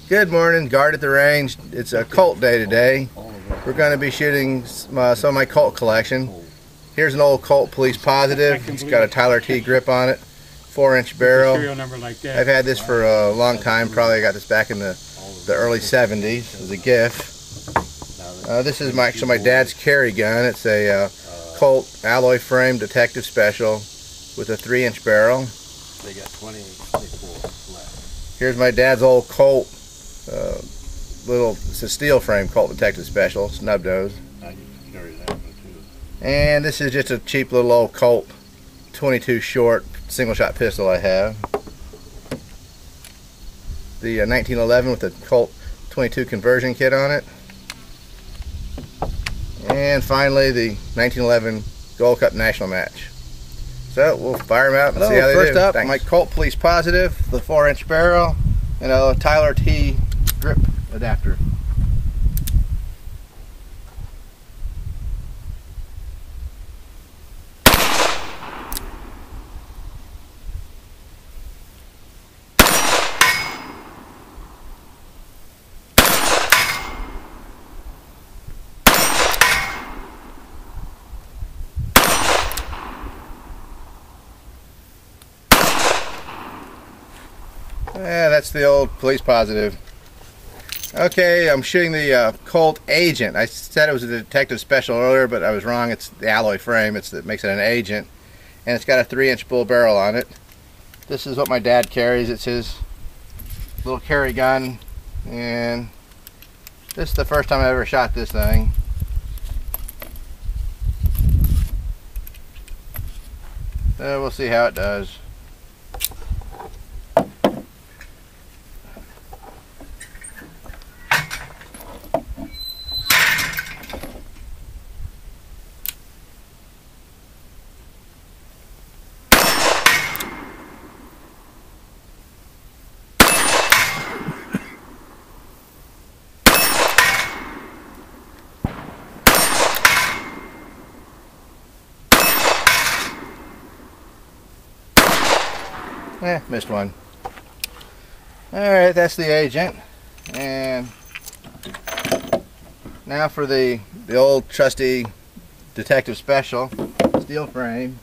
Good morning, guard at the range. It's a Colt day today. We're going to be shooting some of my Colt collection. Here's an old Colt Police Positive. It's got a Tyler T grip on it, 4-inch barrel. I've had this for a long time. Probably got this back in the early 70s as a gift. This is my dad's carry gun. It's a Colt alloy frame detective special with a 3-inch barrel. They got 24 left. Here's my dad's old Colt. It's a steel frame Colt Detective Special, snub nose. I used to carry that one too. And this is just a cheap little old Colt 22 short single shot pistol I have. The 1911 with the Colt 22 conversion kit on it. And finally the 1911 Gold Cup National Match. So we'll fire them out and see how they do. First up, my Colt Police Positive, the 4-inch barrel, and a Tyler T grip adapter. Yeah, that's the old Police Positive. Okay, I'm shooting the Colt Agent. I said it was a detective special earlier, but I was wrong. It's the alloy frame. That makes it an Agent, and it's got a 3-inch bull barrel on it. This is what my dad carries. It's his little carry gun, and this is the first time I ever shot this thing. So we'll see how it does. Missed one. Alright, that's the Agent. And now for the old trusty detective special, steel frame.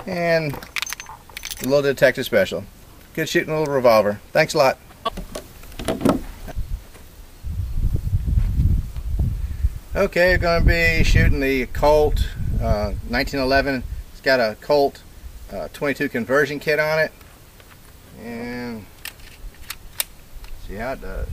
And a little detective special. Good shooting little revolver. Thanks a lot. Okay, I'm going to be shooting the Colt 1911. It's got a Colt 22 conversion kit on it. And see how it does.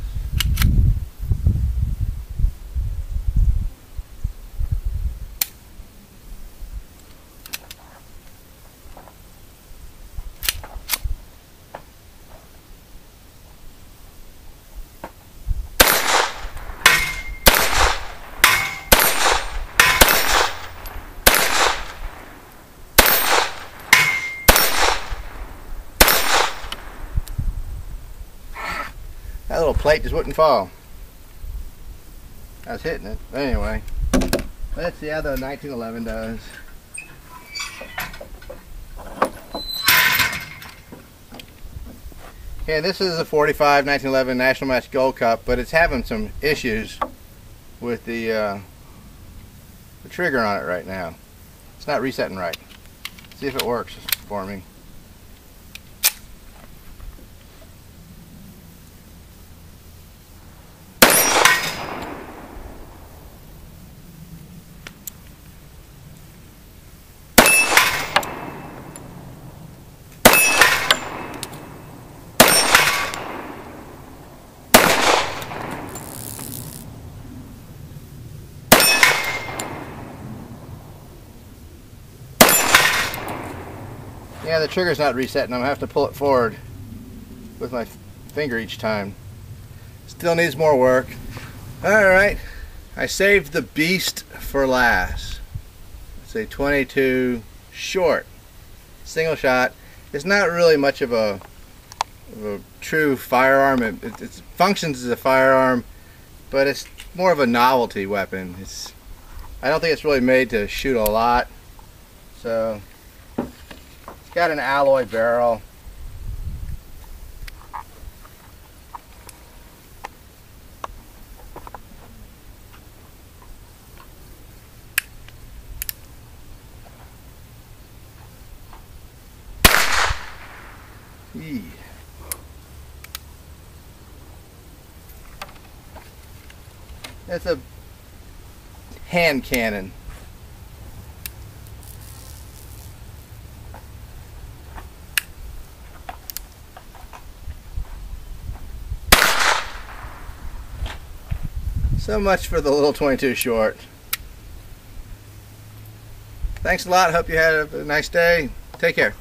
That little plate just wouldn't fall. I was hitting it. But anyway, let's see how the 1911 does. Okay, this is a 45 1911 National Match Gold Cup, but it's having some issues with the trigger on it right now. It's not resetting right. See if it works for me. Yeah, the trigger's not resetting. I'm gonna have to pull it forward with my finger each time. Still needs more work. Alright, I saved the beast for last. It's a 22 short. Single shot. It's not really much of a true firearm. It functions as a firearm, but it's more of a novelty weapon. I don't think it's really made to shoot a lot. So it's got an alloy barrel. It's a hand cannon. So much for the little 22 short. Thanks a lot. Hope you had a nice day. Take care.